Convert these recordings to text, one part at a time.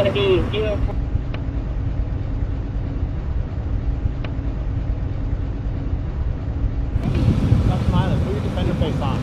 going to be 0. Stop smiling. Put your defender face on.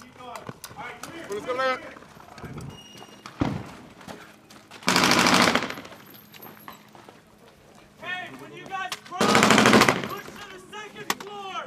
Keep going. All right, clear. Who's going to land? Hey, when you guys cross, push to the second floor.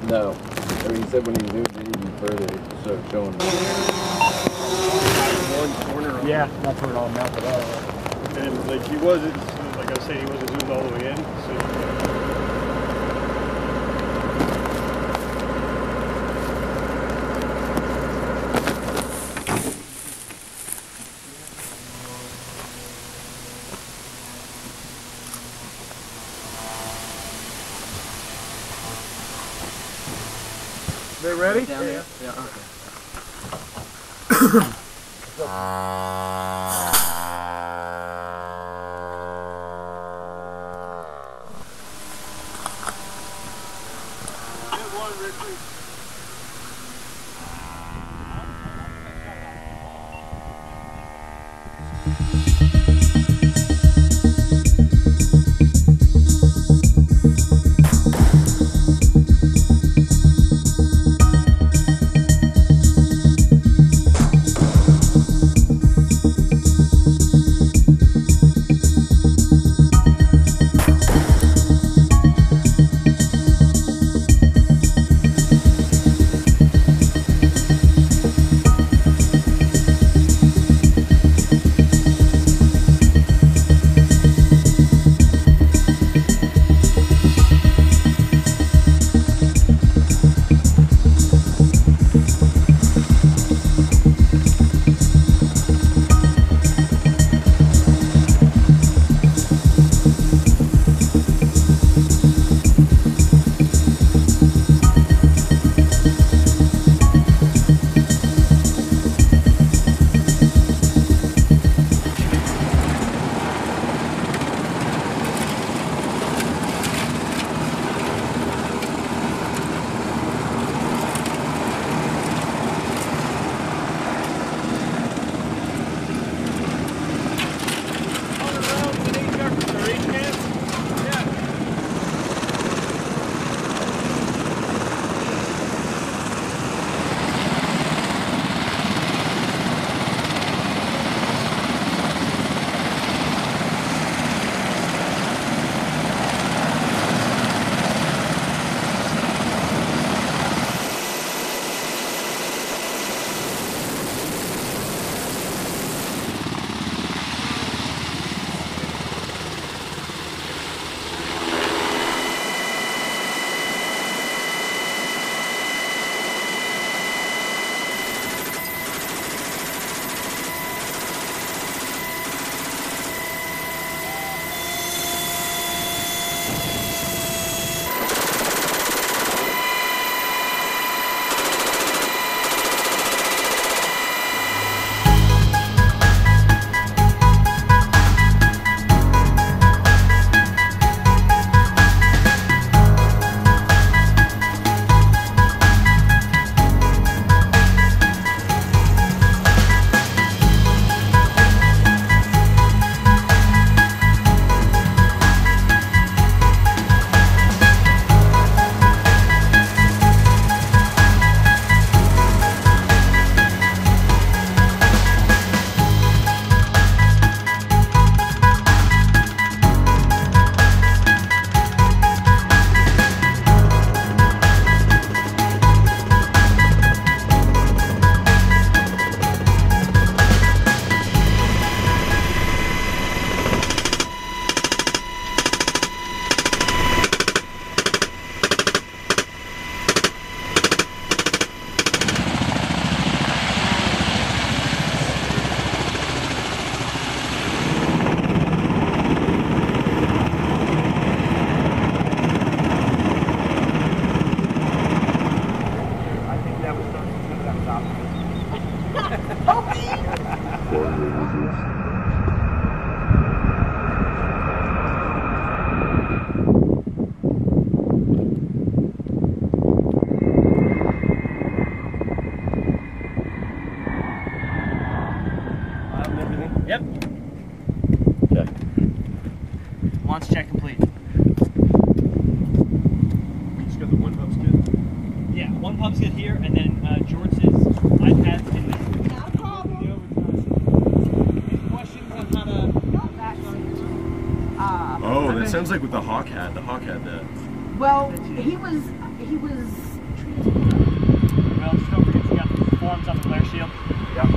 No. I mean, he said when he zoomed in even further, it started showing. One corner. Yeah, that's where it all melted out. And like he wasn't, like I was saying, he wasn't zoomed all the way in. So. They ready? Down there? Yeah, okay. Get one, Richard. Yep. Check. Launch check complete. We just got the one pump skid? Yeah, one pump skid here, and then George's iPad's in there. Not a problem. Any questions on how to... Oh, that sounds like with the Hawk had. The Hawk had that. Well, he was. Well, just don't forget you got the forms on the flare shield. Yeah.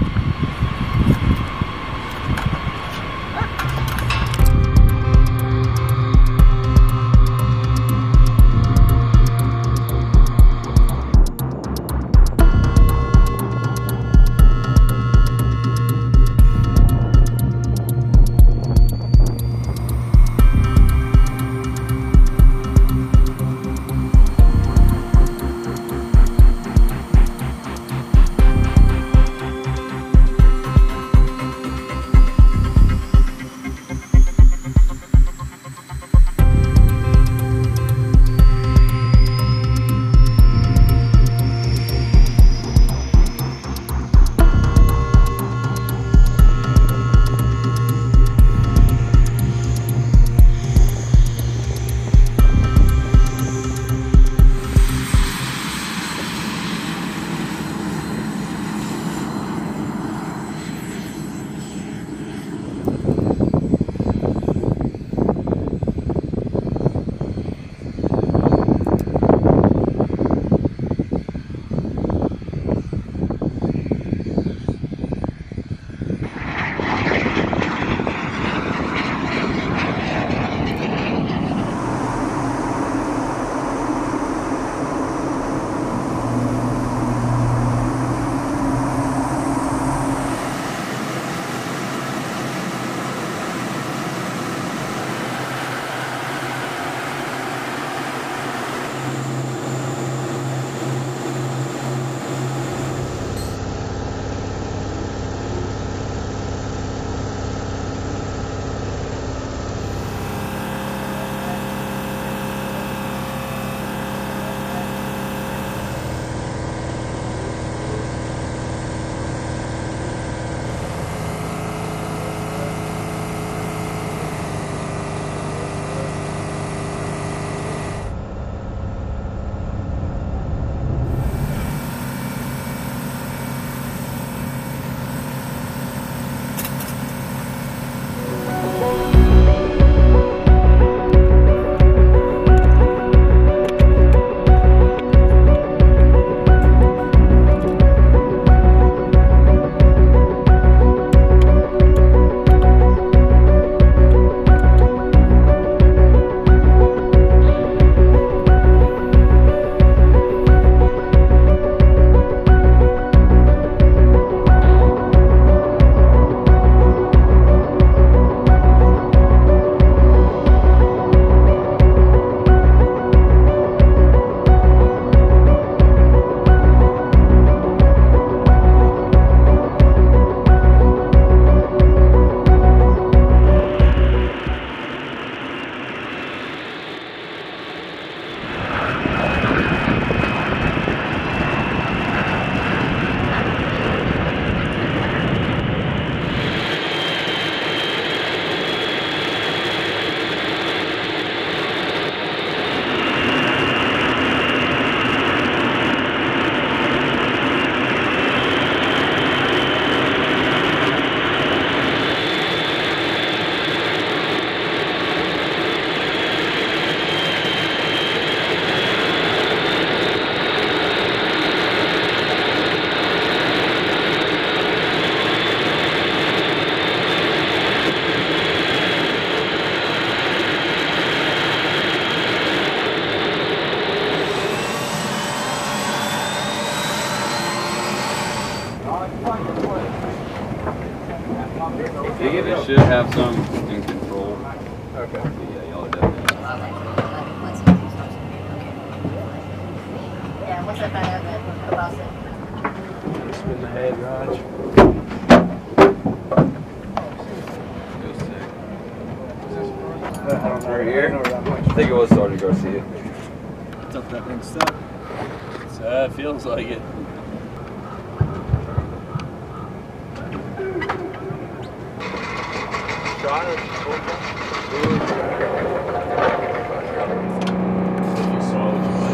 They should have some in control. Okay. Yeah, y'all are definitely. Yeah, once I find out that about it. In the head, Raj. Right here. I think it was Sergeant Garcia. What's up, that thing stuck? It feels like it. Shot it. If you saw what you might.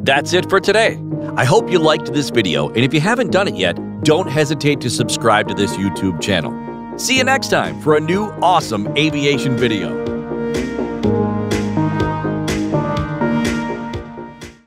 That's it for today. I hope you liked this video, and if you haven't done it yet, don't hesitate to subscribe to this YouTube channel. See you next time for a new awesome aviation video.